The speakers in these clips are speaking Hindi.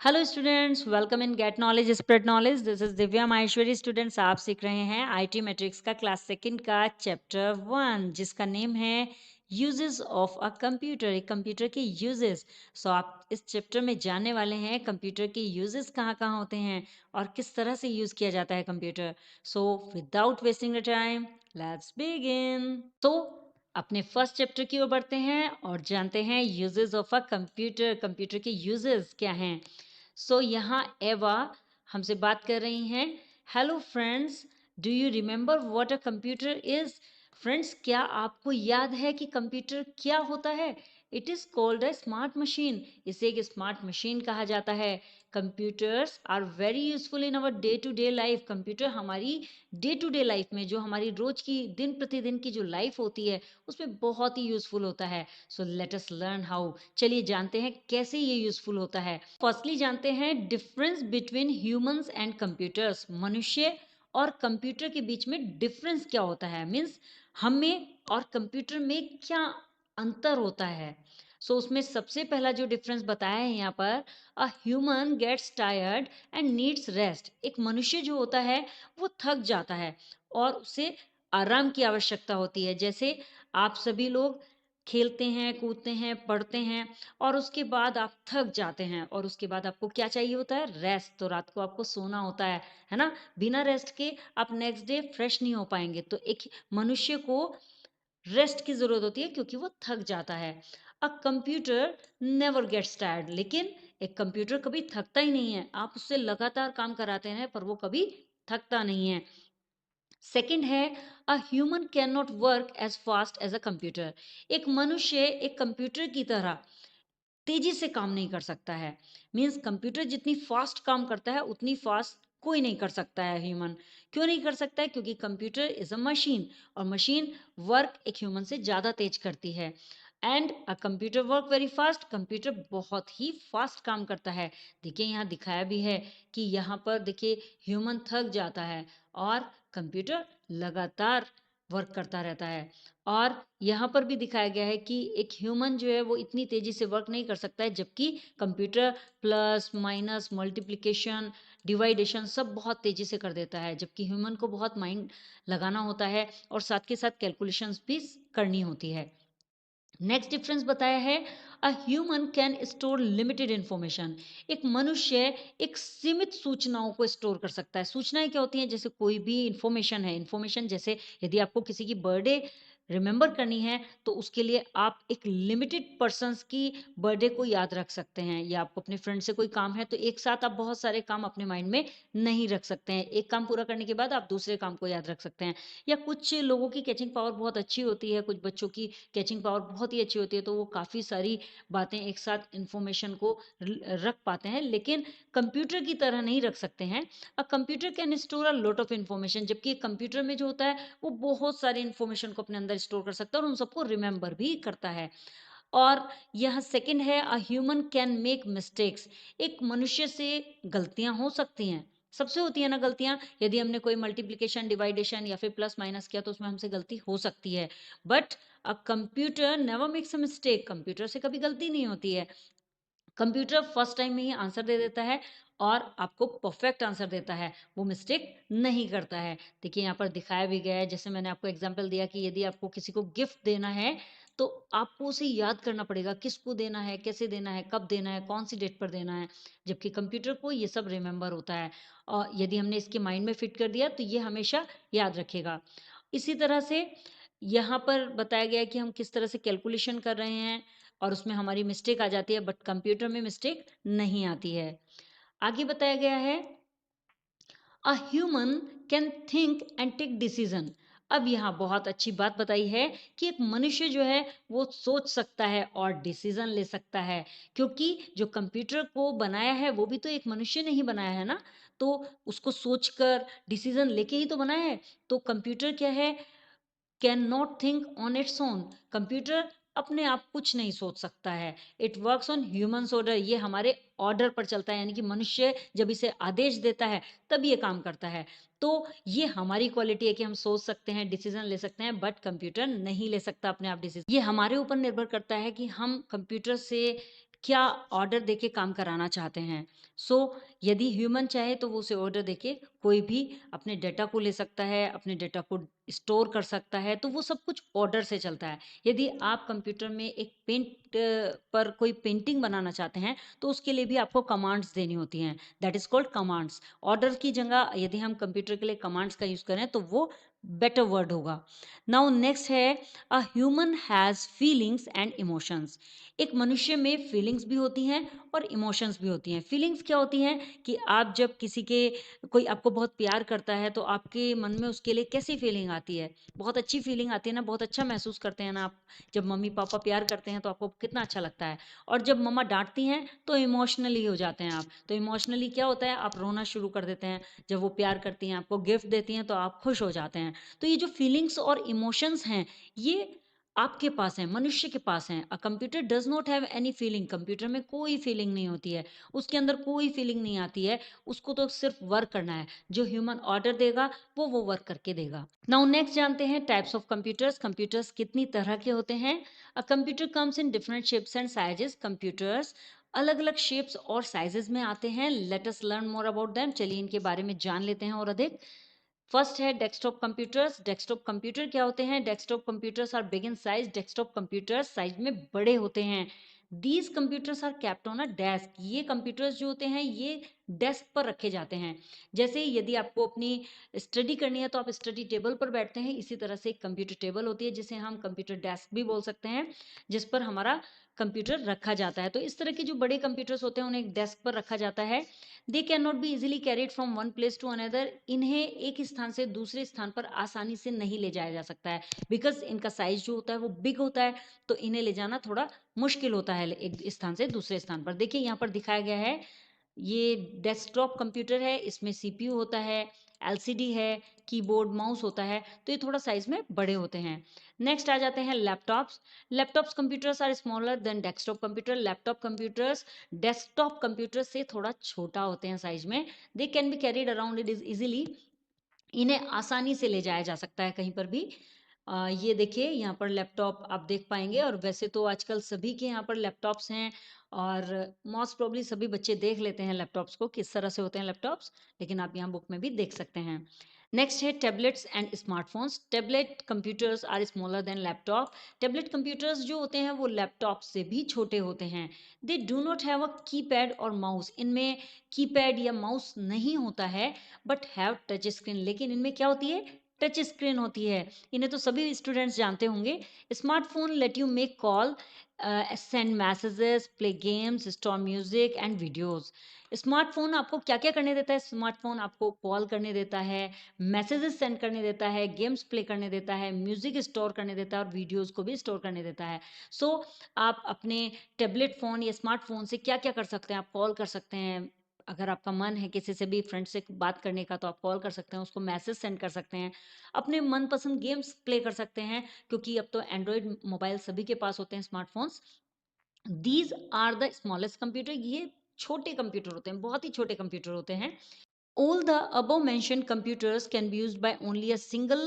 Hello students, welcome in get knowledge spread knowledge. This is Divya Maheshwari. Students, आप सीख रहे हैं आईटी मैट्रिक्स का क्लास सेकंड का चैप्टर 1, जिसका नेम है यूजेस ऑफ अ कंप्यूटर। एक कंप्यूटर के यूजेस। सो आप इस चैप्टर में जानने वाले हैं कंप्यूटर के यूजेस कहाँ कहाँ होते हैं और किस तरह से यूज किया जाता है computer. So without wasting the time, let's begin. तो अपने फर्स्ट चैप्टर की ओर बढ़ते हैं और जानते हैं uses of a computer. Computer के यूजेस क्या हैं। यहाँ एवा हमसे बात कर रही हैं। Hello friends, do you remember what a computer is. Friends, क्या आपको याद है कि कंप्यूटर क्या होता है। It is called a smart machine. इसे एक स्मार्ट मशीन कहा जाता है। Computers are very useful in our day to day life. Computer हमारी डे टू डे लाइफ में, जो हमारी रोज की दिन प्रतिदिन की जो लाइफ होती है, उसमें बहुत ही यूजफुल होता है। So let us learn how. चलिए जानते हैं कैसे ये यूजफुल होता है। फर्स्टली जानते हैं difference between humans and computers. मनुष्य और कंप्यूटर के बीच में डिफरेंस क्या होता है, मीन्स हमें और कंप्यूटर में क्या अंतर होता है। उसमें सबसे पहला जो डिफरेंस बताया है यहाँ पर, a human gets tired and needs rest. एक मनुष्य जो होता है वो थक जाता है और उसे आराम की आवश्यकता होती है। जैसे आप सभी लोग खेलते हैं, कूदते हैं, पढ़ते हैं और उसके बाद आप थक जाते हैं और उसके बाद आपको क्या चाहिए होता है, रेस्ट। तो रात को आपको सोना होता है ना। बिना रेस्ट के आप नेक्स्ट डे फ्रेश नहीं हो पाएंगे। तो एक मनुष्य को रेस्ट की जरूरत होती है क्योंकि वो थक जाता है। A computer never gets tired. लेकिन एक कंप्यूटर कभी थकता ही नहीं है। आप उससे लगातार काम कराते हैं पर वो कभी थकता नहीं है। सेकंड है, a human can not work as fast as a computer. एक मनुष्य एक कंप्यूटर की तरह तेजी से काम नहीं कर सकता है। मीन्स कंप्यूटर जितनी फास्ट काम करता है उतनी फास्ट कोई नहीं कर सकता है ह्यूमन। क्यों नहीं कर सकता है, क्योंकि कंप्यूटर इज अ मशीन और मशीन वर्क एक ह्यूमन से ज़्यादा तेज करती है। And a computer work very fast. Computer बहुत ही फास्ट काम करता है। देखिए यहाँ दिखाया भी है कि यहाँ पर देखिए ह्यूमन थक जाता है और कंप्यूटर लगातार वर्क करता रहता है। और यहाँ पर भी दिखाया गया है कि एक ह्यूमन जो है वो इतनी तेजी से वर्क नहीं कर सकता है, जबकि कंप्यूटर प्लस माइनस मल्टीप्लिकेशन डिवाइडेशन सब बहुत तेजी से कर देता है, जबकि ह्यूमन को बहुत माइंड लगाना होता है और साथ के साथ कैलकुलेशंस भी करनी होती है। नेक्स्ट डिफरेंस बताया है, a human can store limited information. एक मनुष्य एक सीमित सूचनाओं को स्टोर कर सकता है। सूचनाएं क्या होती हैं, जैसे कोई भी इंफॉर्मेशन है। इंफॉर्मेशन जैसे यदि आपको किसी की बर्थडे रिमेंबर करनी है तो उसके लिए आप एक लिमिटेड पर्सन्स की बर्थडे को याद रख सकते हैं, या आपको अपने फ्रेंड से कोई काम है तो एक साथ आप बहुत सारे काम अपने माइंड में नहीं रख सकते हैं। एक काम पूरा करने के बाद आप दूसरे काम को याद रख सकते हैं। या कुछ लोगों की कैचिंग पावर बहुत अच्छी होती है, कुछ बच्चों की कैचिंग पावर बहुत ही अच्छी होती है, तो वो काफ़ी सारी बातें एक साथ इंफॉर्मेशन को रख पाते हैं, लेकिन कंप्यूटर की तरह नहीं रख सकते हैं। A computer can store a lot of information. जबकि कंप्यूटर में जो होता है वो बहुत सारी इंफॉर्मेशन को अपने अंदर स्टोर कर सकता है और उन सबको रिमेंबर भी करता है। और यह सेकंड है, a human can make mistakes. एक मनुष्य से गलतियां हो सकती हैं, सबसे होती है ना गलतियां। यदि हमने कोई मल्टीप्लिकेशन डिवाइडेशन या फिर प्लस माइनस किया तो उसमें हमसे गलती हो सकती है। But a computer never makes a mistake. Computer से कभी गलती नहीं होती है। कंप्यूटर फर्स्ट टाइम में ही आंसर दे देता है और आपको परफेक्ट आंसर देता है, वो मिस्टेक नहीं करता है। देखिए यहाँ पर दिखाया भी गया है, जैसे मैंने आपको एग्जांपल दिया कि यदि आपको किसी को गिफ्ट देना है तो आपको उसे याद करना पड़ेगा, किसको देना है, कैसे देना है, कब देना है, कौन सी डेट पर देना है। जबकि कंप्यूटर को ये सब रिमेंबर होता है और यदि हमने इसके माइंड में फिट कर दिया तो ये हमेशा याद रखेगा। इसी तरह से यहाँ पर बताया गया है कि हम किस तरह से कैलकुलेशन कर रहे हैं और उसमें हमारी मिस्टेक आ जाती है, बट कंप्यूटर में मिस्टेक नहीं आती है। आगे बताया गया है, a human can think and take decision. अब यहाँ बहुत अच्छी बात बताई है कि एक मनुष्य जो है वो सोच सकता है और डिसीजन ले सकता है, क्योंकि जो कंप्यूटर को बनाया है वो भी तो एक मनुष्य ने ही बनाया है ना। तो उसको सोचकर डिसीजन लेके ही तो बनाया है। तो कंप्यूटर क्या है, can not think on its own. Computer अपने आप कुछ नहीं सोच सकता है। It works on humans order. ये हमारे ऑर्डर पर चलता है, यानी कि मनुष्य जब इसे आदेश देता है तब ये काम करता है। तो ये हमारी क्वालिटी है कि हम सोच सकते हैं, डिसीजन ले सकते हैं, बट कंप्यूटर नहीं ले सकता अपने आप डिसीजन। ये हमारे ऊपर निर्भर करता है कि हम कंप्यूटर से क्या ऑर्डर देके काम कराना चाहते हैं। सो यदि ह्यूमन चाहे तो वो उसे ऑर्डर देके कोई भी अपने डेटा को ले सकता है, अपने डेटा को स्टोर कर सकता है, तो वो सब कुछ ऑर्डर से चलता है। यदि आप कंप्यूटर में एक पर कोई पेंटिंग बनाना चाहते हैं, तो उसके लिए भी आपको कमांड्स देनी होती हैं, that is called commands. Order की जगह यदि हम कंप्यूटर के लिए कमांड्स का यूज़ करें, तो वो बेटर वर्ड होगा। नाउ नेक्स्ट है, a human has feelings and emotions. एक मनुष्य में फीलिंग्स भी होती हैं और इमोशंस भी होती हैं। फीलिंग्स क्या होती हैं कि आप जब किसी के कोई आपको बहुत प्यार करता है, तो आपके मन में उसके लिए कैसी फीलिंग आती है? बहुत अच्छी फीलिंग आती है ना, बहुत अच्छा महसूस करते हैं ना आप। जब मम्मी-पापा प्यार करते हैं, तो आपको कितना अच्छा लगता है। और जब मम्मा डाँटती हैं, तो इमोशनली हो जाते हैं आप। तो इमोशनली क्या होता है, आप रोना शुरू कर देते हैं। जब वो प्यार करती हैं, आपको गिफ्ट देती हैं, तो आप खुश हो जाते हैं। तो ये जो फीलिंग्स और इमोशंस हैं, ये आपके पास हैं, मनुष्य के पास हैं। A computer does not have any feeling. Computer में कोई फीलिंग नहीं होती है, उसके अंदर कोई फीलिंग नहीं आती है, उसको तो सिर्फ़ वर्क करना है। जो ह्यूमन ऑर्डर देगा, वो वर्क करके देगा। नाउ नेक्स्ट जानते हैं टाइप्स ऑफ कंप्यूटर्स। कंप्यूटर्स कितनी तरह के होते हैं? A computer comes in different shapes and sizes. Computers अलग-अलग शेप्स और साइज़ेज़ में आते हैं। Let us learn more about them. चलिए इनके बारे में जान लेते हैं और अधिक। फर्स्ट है डेस्कटॉप कंप्यूटर्स। डेस्कटॉप कंप्यूटर क्या होते हैं? Desktop computers are big in size. Desktop computers size में बड़े होते हैं। These computers are kept on a desk. ये कंप्यूटर्स जो होते हैं, ये डेस्क पर रखे जाते हैं। जैसे यदि आपको अपनी स्टडी करनी है, तो आप स्टडी टेबल पर बैठते हैं, इसी तरह से एक कंप्यूटर टेबल होती है, जिसे हम कंप्यूटर डेस्क भी बोल सकते हैं, जिस पर हमारा कंप्यूटर रखा जाता है। तो इस तरह के जो बड़े कंप्यूटर्स होते हैं, उन्हें एक डेस्क पर रखा जाता है। They can not be easily carried from one place to another. इन्हें एक स्थान से दूसरे स्थान पर आसानी से नहीं ले जाया जा सकता है, बिकॉज इनका साइज जो होता है वो बिग होता है, तो इन्हें ले जाना थोड़ा मुश्किल होता है एक स्थान से दूसरे स्थान पर। देखिए यहाँ पर दिखाया गया है, ये डेस्कटॉप कंप्यूटर है, इसमें सीपीयू होता है, एलसीडी है, कीबोर्ड, माउस होता है, तो ये थोड़ा साइज में बड़े होते हैं। नेक्स्ट आ जाते हैं laptops. Laptops computers are smaller than desktop computer. Laptop computers desktop computer से थोड़ा छोटा होते हैं साइज में। They can be carried around it is easily. इन्हें आसानी से ले जाया जा सकता है कहीं पर भी। ये देखिए यहाँ पर लैपटॉप आप देख पाएंगे, और वैसे तो आजकल सभी के यहाँ पर लैपटॉप्स हैं, और मोस्ट प्रोबेबली सभी बच्चे देख लेते हैं लैपटॉप्स को, किस तरह से होते हैं लैपटॉप्स, लेकिन आप यहाँ बुक में भी देख सकते हैं। नेक्स्ट है tablets and smartphones. Tablet computers are smaller than laptop. Tablet computers जो होते हैं वो लैपटॉप से भी छोटे होते हैं। They do not have a keypad और माउस। इनमें कीपैड या माउस नहीं होता है, बट हैव टच स्क्रीन। लेकिन इनमें क्या होती है? टच स्क्रीन होती है। इन्हें तो सभी स्टूडेंट्स जानते होंगे। Smartphone let you make call, send messages, play games, store music and videos. Smartphone आपको क्या क्या करने देता है? स्मार्टफोन आपको कॉल करने देता है, मैसेजेस सेंड करने देता है, गेम्स प्ले करने देता है, म्यूजिक स्टोर करने देता है, और वीडियोस को भी स्टोर करने देता है। सो आप अपने टैबलेट फ़ोन या स्मार्टफ़ोन से क्या क्या कर सकते हैं? आप कॉल कर सकते हैं, अगर आपका मन है किसी से भी फ्रेंड से बात करने का, तो आप कॉल कर सकते हैं, उसको मैसेज सेंड कर सकते हैं, अपने मनपसंद गेम्स प्ले कर सकते हैं, क्योंकि अब तो एंड्रॉयड मोबाइल सभी के पास होते हैं, smartphones. These are the smallest computer. ये छोटे कंप्यूटर होते हैं, बहुत ही छोटे कंप्यूटर होते हैं। All the above mentioned computers can be used by only a single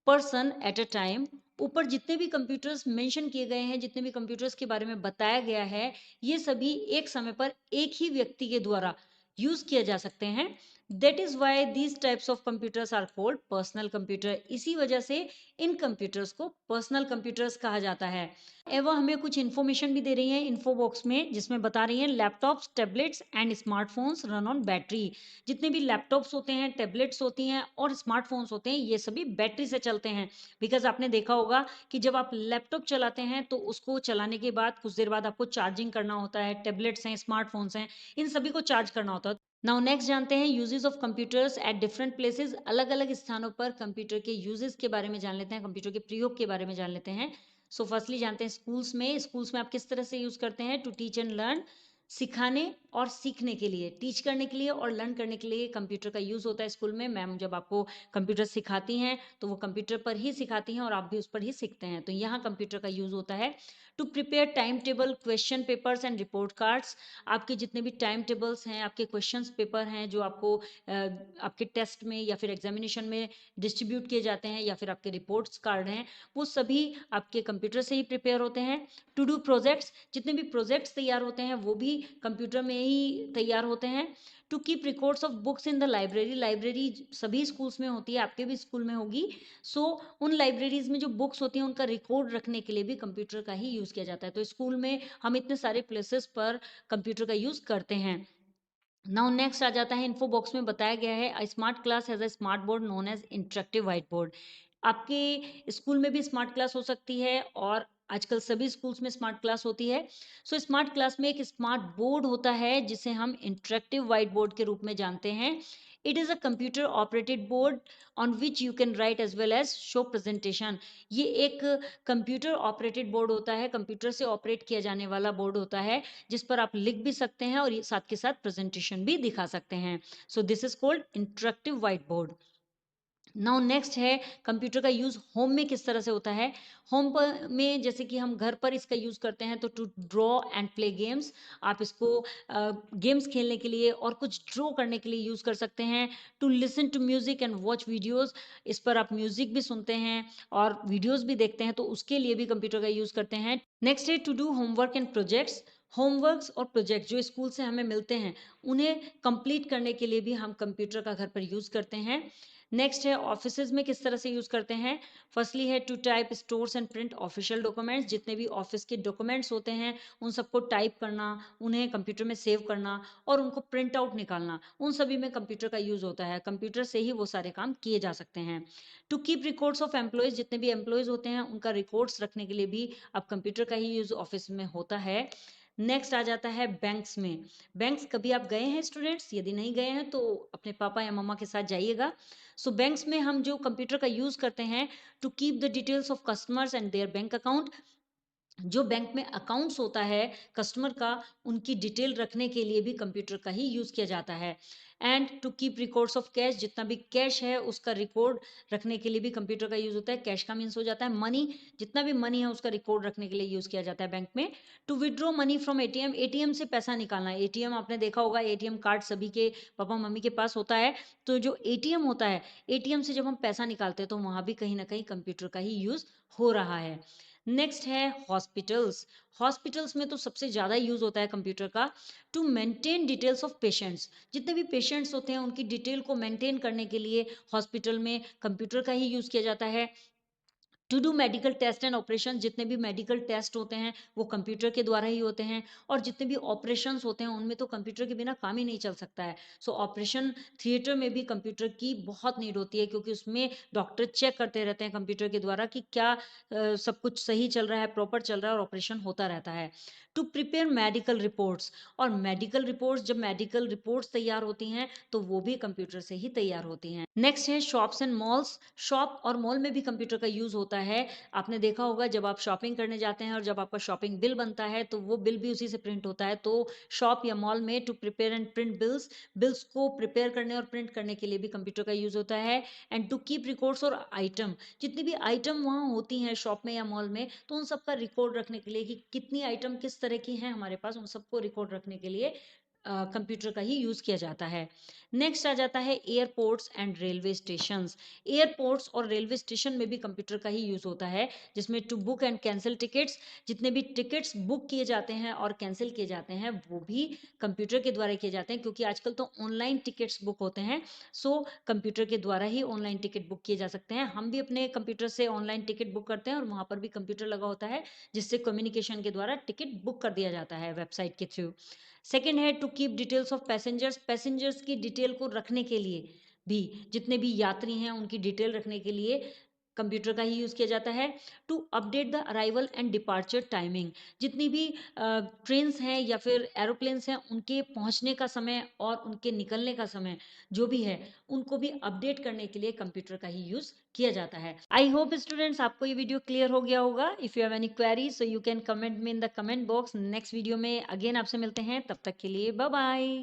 person at a time. ऊपर जितने भी कंप्यूटर्स मेंशन किए गए हैं, जितने भी कंप्यूटर्स के बारे में बताया गया है, ये सभी एक समय पर एक ही व्यक्ति के द्वारा यूज किए जा सकते हैं। That is why these types of computers are called personal computer. इसी वजह से इन कंप्यूटर्स को पर्सनल कंप्यूटर्स कहा जाता है। एवं हमें कुछ इन्फॉर्मेशन भी दे रही है इन्फो बॉक्स में, जिसमें बता रही है laptops, tablets and smartphones run on battery. जितने भी लैपटॉप्स होते हैं, टैबलेट्स होती हैं और स्मार्टफोन्स होते हैं, ये सभी बैटरी से चलते हैं। बिकॉज आपने देखा होगा कि जब आप लैपटॉप चलाते हैं, तो उसको चलाने के बाद कुछ देर बाद आपको चार्जिंग करना होता है। टैबलेट्स हैं, स्मार्टफोन्स हैं, इन सभी को चार्ज करना होता है। नाउ नेक्स्ट जानते हैं uses of computers at different places. अलग अलग स्थानों पर कंप्यूटर के यूजेस के बारे में जान लेते हैं, कंप्यूटर के प्रयोग के बारे में जान लेते हैं। सो फर्स्टली जानते हैं स्कूल्स में। स्कूल्स में आप किस तरह से यूज करते हैं? टू टीच एंड लर्न, सिखाने और सीखने के लिए, टीच करने के लिए और लर्न करने के लिए कंप्यूटर का यूज़ होता है स्कूल में। मैम जब आपको कंप्यूटर सिखाती हैं तो वो कंप्यूटर पर ही सिखाती हैं और आप भी उस पर ही सीखते हैं। तो यहाँ कंप्यूटर का यूज़ होता है to prepare time table, question papers and report cards. आपके जितने भी टाइम टेबल्स हैं, आपके क्वेश्चंस पेपर हैं जो आपको आपके टेस्ट में या फिर एग्जामिनेशन में डिस्ट्रीब्यूट किए जाते हैं, या फिर आपके रिपोर्ट्स कार्ड हैं, वो सभी आपके कंप्यूटर से ही प्रिपेयर होते हैं। टू डू प्रोजेक्ट्स, जितने भी प्रोजेक्ट्स तैयार होते हैं वो भी कंप्यूटर में ही तैयार होते हैं। To keep records of books in the library, library सभी स्कूल्स में होती है, आपके भी स्कूल में होगी। सो उन लाइब्रेरीज में जो बुक्स होती हैं उनका रिकॉर्ड रखने के लिए भी कंप्यूटर का ही यूज़ किया जाता है। तो स्कूल में हम इतने सारे प्लेसेस पर कंप्यूटर का यूज़ करते हैं। नाउ नेक्स्ट आ जाता है, इन्फो बॉक्स में बताया गया है, a smart class has a smart board known as interactive white board. आपके स्कूल में भी स्मार्ट क्लास हो सकती है और आजकल सभी स्कूल्स में स्मार्ट क्लास होती है। सो स्मार्ट क्लास में एक स्मार्ट बोर्ड होता है जिसे हम इंटरेक्टिव व्हाइट बोर्ड के रूप में जानते हैं। It is a computer operated board on which you can write as well as show presentation. ये एक कंप्यूटर ऑपरेटेड बोर्ड होता है, कंप्यूटर से ऑपरेट किया जाने वाला बोर्ड होता है जिस पर आप लिख भी सकते हैं और ये साथ के साथ प्रेजेंटेशन भी दिखा सकते हैं। So this is called interactive white board. Now next है, कंप्यूटर का यूज़ होम में किस तरह से होता है। होम पर में जैसे कि हम घर पर इसका यूज़ करते हैं तो to draw and play games, आप इसको गेम्स खेलने के लिए और कुछ ड्रॉ करने के लिए यूज़ कर सकते हैं। To listen to music and watch videos, इस पर आप म्यूजिक भी सुनते हैं और वीडियोस भी देखते हैं, तो उसके लिए भी कंप्यूटर का यूज़ करते हैं। नेक्स्ट है to do homework and projects. Homeworks और प्रोजेक्ट जो स्कूल से हमें मिलते हैं उन्हें कंप्लीट करने के लिए भी हम कंप्यूटर का घर पर यूज़ करते हैं। नेक्स्ट है ऑफिसेज में किस तरह से यूज़ करते हैं। फर्स्टली है to type stores and print official documents, जितने भी ऑफिस के डॉक्यूमेंट्स होते हैं उन सबको टाइप करना, उन्हें कंप्यूटर में सेव करना और उनको प्रिंट आउट निकालना, उन सभी में कंप्यूटर का यूज़ होता है। कंप्यूटर से ही वो सारे काम किए जा सकते हैं। To keep records of employees, जितने भी एम्प्लॉयज़ होते हैं उनका रिकॉर्ड्स रखने के लिए भी अब कंप्यूटर का ही यूज़ ऑफिस में होता है। नेक्स्ट आ जाता है बैंक्स में। बैंक्स कभी आप गए हैं स्टूडेंट्स? यदि नहीं गए हैं तो अपने पापा या मम्मा के साथ जाइएगा। सो बैंक्स में हम जो कंप्यूटर का यूज़ करते हैं to keep the details of customers and their bank account. जो बैंक में अकाउंट्स होता है कस्टमर का, उनकी डिटेल रखने के लिए भी कंप्यूटर का ही यूज़ किया जाता है। And to keep records of cash, जितना भी कैश है उसका रिकॉर्ड रखने के लिए भी कंप्यूटर का यूज़ होता है। कैश का मीन्स हो जाता है मनी, जितना भी मनी है उसका रिकॉर्ड रखने के लिए यूज़ किया जाता है बैंक में। To withdraw money from ATM, ATM से पैसा निकालना। एटीएम आपने देखा होगा, एटीएम कार्ड सभी के पापा मम्मी के पास होता है। तो जो एटीएम होता है, एटीएम से जब हम पैसा निकालते हैं तो वहाँ भी कहीं ना कहीं कंप्यूटर का ही यूज़ हो रहा है। नेक्स्ट है हॉस्पिटल्स। हॉस्पिटल्स में तो सबसे ज़्यादा यूज़ होता है कंप्यूटर का to maintain details of patients. जितने भी पेशेंट्स होते हैं उनकी डिटेल को मेंटेन करने के लिए हॉस्पिटल में कंप्यूटर का ही यूज़ किया जाता है। To do medical test and operation, जितने भी मेडिकल टेस्ट होते हैं वो कंप्यूटर के द्वारा ही होते हैं और जितने भी ऑपरेशंस होते हैं उनमें तो कंप्यूटर के बिना काम ही नहीं चल सकता है। सो ऑपरेशन थिएटर में भी कंप्यूटर की बहुत नीड होती है क्योंकि उसमें डॉक्टर चेक करते रहते हैं कंप्यूटर के द्वारा कि क्या सब कुछ सही चल रहा है, प्रॉपर चल रहा है और ऑपरेशन होता रहता है। टू प्रिपेयर मेडिकल रिपोर्ट्स, और मेडिकल रिपोर्ट्स, जब मेडिकल रिपोर्ट्स तैयार होती हैं तो वो भी कंप्यूटर से ही तैयार होती हैं। नेक्स्ट है शॉप्स एंड मॉल्स। शॉप और मॉल में भी कंप्यूटर का यूज़ होता है। आपने देखा होगा जब आप शॉपिंग करने जाते हैं और जब आपका शॉपिंग बिल बनता है तो वो बिल भी उसी से प्रिंट होता है। तो शॉप या मॉल में to prepare and print bills, bills को प्रिपेयर करने और प्रिंट करने के लिए भी कंप्यूटर का यूज़ होता है। एंड टू कीप रिकॉर्ड्स और आइटम, जितनी भी आइटम वहाँ होती हैं शॉप में या मॉल में तो उन सबका रिकॉर्ड रखने के लिए कि कितनी आइटम किस तरह की हैं हमारे पास, उन सबको रिकॉर्ड रखने के लिए कंप्यूटर का ही यूज़ किया जाता है। नेक्स्ट आ जाता है airports and railway stations. Airports और रेलवे स्टेशन में भी कंप्यूटर का ही यूज़ होता है जिसमें to book and cancel tickets, जितने भी टिकट्स बुक किए जाते हैं और कैंसिल किए जाते हैं वो भी कंप्यूटर के द्वारा किए जाते हैं क्योंकि आजकल तो ऑनलाइन टिकट्स बुक होते हैं। सो कंप्यूटर के द्वारा ही ऑनलाइन टिकट बुक किए जा सकते हैं। हम भी अपने कंप्यूटर से ऑनलाइन टिकट बुक करते हैं और वहाँ पर भी कंप्यूटर लगा होता है जिससे कम्युनिकेशन के द्वारा टिकट बुक कर दिया जाता है वेबसाइट के थ्रू। सेकेंड है to keep details of passengers, passengers की डिटेल को रखने के लिए भी, जितने भी यात्री हैं उनकी डिटेल रखने के लिए कंप्यूटर का ही यूज़ किया जाता है to update the arrival and departure timing. जितनी भी ट्रेन्स हैं या फिर एरोप्लेन्स हैं, उनके पहुंचने का समय और उनके निकलने का समय जो भी है, उनको भी अपडेट करने के लिए कंप्यूटर का ही यूज़ किया जाता है। आई होप स्टूडेंट्स आपको ये वीडियो क्लियर हो गया होगा। If you have any query so you can comment me in the comment box. Next video में अगेन आपसे मिलते हैं, तब तक के लिए बाय बाय।